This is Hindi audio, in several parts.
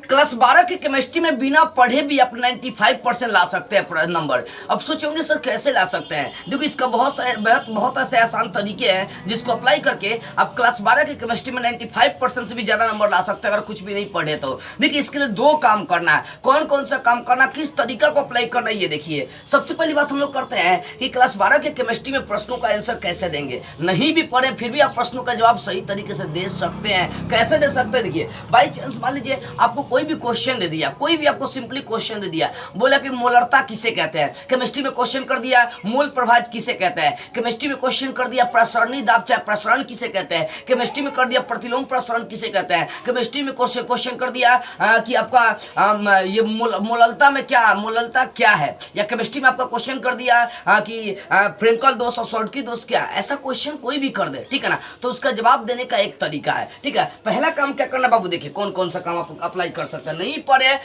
क्लास 12 की केमिस्ट्री में बिना पढ़े भी आप 95% ला सकते हैं नंबर। अब सोचोगे सर कैसे ला सकते हैं? देखो इसका बहुत ऐसे आसान तरीके हैं जिसको अप्लाई करके आप क्लास 12 की केमिस्ट्री में 95% से भी ज़्यादा नंबर ला सकते हैं अगर कुछ भी नहीं पढ़े तो। देखिए इसके लिए दो काम करना है। कौन कौन सा काम करना, किस तरीका को अप्लाई करना है ये देखिए। सबसे पहली बात हम लोग करते हैं कि क्लास 12 के केमिस्ट्री में प्रश्नों का आंसर कैसे देंगे। नहीं भी पढ़े फिर भी आप प्रश्नों का जवाब सही तरीके से दे सकते हैं। कैसे दे सकते हैं? देखिए बाई चांस मान लीजिए आपको कोई भी क्वेश्चन दे दिया, कोई भी आपको सिंपली क्वेश्चन दे दिया, बोला कि मोलरता किसे कहते हैं। केमिस्ट्री में क्वेश्चन कर दिया मोल प्रभाव किसे कहते हैं। केमिस्ट्री में क्वेश्चन कर दिया प्रसरणी दाब चाहे प्रसरण किसे कहते हैं। केमिस्ट्री में कर दिया प्रतिलोम प्रसरण किसे कहते हैं। केमिस्ट्री में क्वेश्चन कर दिया कि आपका ये मोललता में क्या, मोललता क्या है। या केमिस्ट्री में आपका क्वेश्चन कर दिया कि फ्रेंकल दोष और शॉर्टकी दोष क्या है। ऐसा क्वेश्चन कोई भी कर दे, ठीक है ना, तो उसका जवाब देने का एक तरीका है। ठीक है, पहला काम क्या करना बाबू, देखिए कौन कौन सा काम आप अप्लाई कर सकते हैं। नहीं पढ़े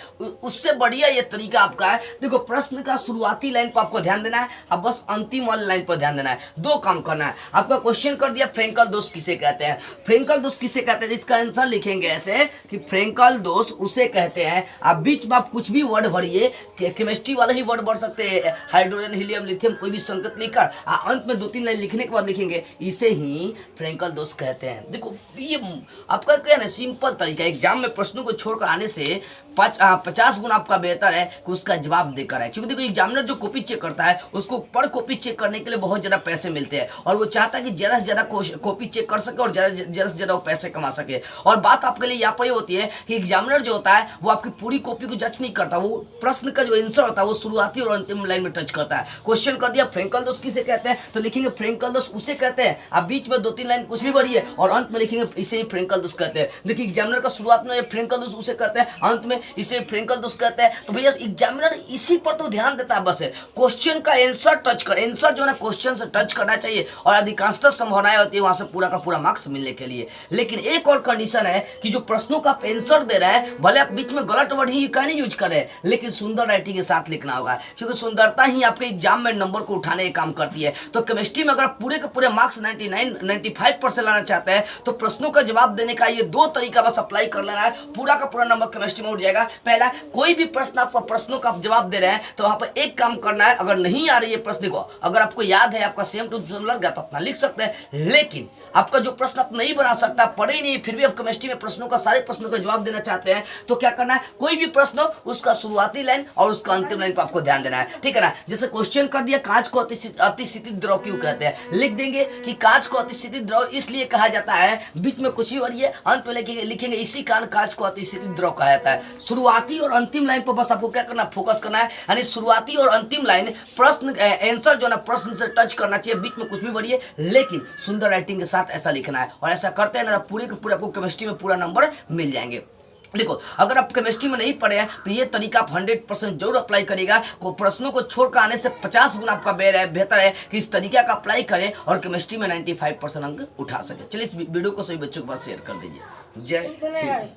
उससे बढ़िया ये तरीका आपका है। देखो प्रश्न का शुरुआती लाइन पर आपको ध्यान देना है, अब बस अंतिम वाली लाइन पर ध्यान देना है। दो काम करना है। आपका क्वेश्चन कर दिया फ्रेंकल दोष किसे कहते हैं। फ्रेंकल दोष किसे कहते हैं, इसका आंसर लिखेंगे ऐसे कि फ्रेंकल दोष उसे कहते हैं। आप बीच में आप कुछ भी वर्ड भरिए, केमिस्ट्री वाले ही वर्ड भर सकते हैं, हाइड्रोजन हीलियम लिथियम कोई भी संकेत लिखकर अंत में 2-3 लाइन लिखने के बाद लिखेंगे इसे ही फ्रेंकल दोष कहते हैं। देखो ये आपका क्या है, सिंपल तरीका। एग्जाम में प्रश्नों को छोड़कर आने से 50 गुना आपका बेहतर है कि उसका जवाब देकर है। क्योंकि देखो एग्जामिनर जो कॉपी चेक करता है उसको पर कॉपी चेक करने के लिए बहुत ज्यादा पैसे मिलते हैं और वो चाहता है कि ज्यादा से ज्यादा कॉपी चेक कर सके और ज्यादा से ज्यादा वो पैसे कमा सके। और बात आपके लिए यहाँ पर ये होती है कि एग्जामिनर जो होता है वो आपकी पूरी कॉपी को जज नहीं करता, वो प्रश्न का जो आंसर होता है वो शुरुआती और अंतिम लाइन में टच करता है। क्वेश्चन कर दिया फ्रेंकल दोष किसे कहते हैं तो लिखेंगे फ्रेंकल दोष उसे कहते हैं। आप बीच में 2-3 लाइन कुछ भी भरिए और अंत में लिखेंगे इसे ही फ्रेंकल दोष कहते हैं। देखिए एग्जामिनर का शुरुआत में फ्रेंकल दोष उसे कहते हैं, अंत में इसे फ्रेंकल दोष कहते हैं। तो भैया एग्जामिनर इसी पर तो ध्यान देता है, बस है क्वेश्चन का आंसर टच कर, आंसर जो है क्वेश्चन से टच करना चाहिए और अधिकांशतः संभावनाएं होती है वहां से पूरा का पूरा मार्क्स मिलने के लिए। लेकिन एक और कंडीशन है कि जो प्रश्नों का आंसर दे रहे हैं भले आप बीच में गलत वर्ड ही नहीं यूज करें लेकिन सुंदर राइटिंग के साथ लिखना होगा, क्योंकि सुंदरता ही आपके एग्जाम में नंबर को उठाने का काम करती है। तो केमिस्ट्री में अगर पूरे के पूरे मार्क्स 95% लाना चाहते हैं तो प्रश्नों का जवाब देने का ये दो तरीका बस अप्लाई कर लेना है, पूरा का पूरा नंबर केमिस्ट्री में उठ जाएगा। पहला, कोई भी प्रश्न आपका प्रश्नों का आप जवाब दे रहे हैं तो वहां पर एक काम करना है, अगर नहीं आ रही है प्रश्न को, अगर आपको याद है आपका सेम टू सेम लग गया तो अपना लिख सकते हैं। लेकिन आपका जो प्रश्न आप नहीं बना सकता, पढ़े ही नहीं, फिर भी आप केमिस्ट्री में प्रश्नों का सारे प्रश्नों का जवाब देना चाहते हैं तो क्या करना है, कोई भी प्रश्न उसका शुरुआती लाइन और उसका अंतिम लाइन पर आपको ध्यान देना है। ठीक है ना, जैसे क्वेश्चन कर दिया कांच को अतिशीतित द्रव क्यों कहते हैं, लिख देंगे कि कांच को अतिशीतित द्रव इसलिए कहा जाता है, बीच में कुछ भी भरिए, अंत में लिखेंगे इसी कारण कांच को अतिशीतित द्रव कहा जाता है। शुरुआती और अंतिम लाइन पर बस आपको क्या करना, फोकस करना है। यानी शुरुआती और अंतिम लाइन प्रश्न आंसर जो ना प्रश्न से टच करना चाहिए, बीच में कुछ भी भरिए लेकिन सुंदर राइटिंग के साथ ऐसा लिखना है। और ऐसा करते हैं ना पूरे के पूरे आपको केमिस्ट्री में पूरा नंबर मिल जाएंगे। देखो अगर आप केमिस्ट्री में नहीं पढ़े हैं तो ये तरीका आप 100% जरूर अप्लाई करेगा। को प्रश्नों को छोड़कर आने से 50 गुना आपका बेहतर है कि इस तरीका का अप्लाई करें और केमिस्ट्री में 95% अंक उठा सके। चलिए इस वीडियो को सभी बच्चों के पास शेयर कर दीजिए। जय हिंद।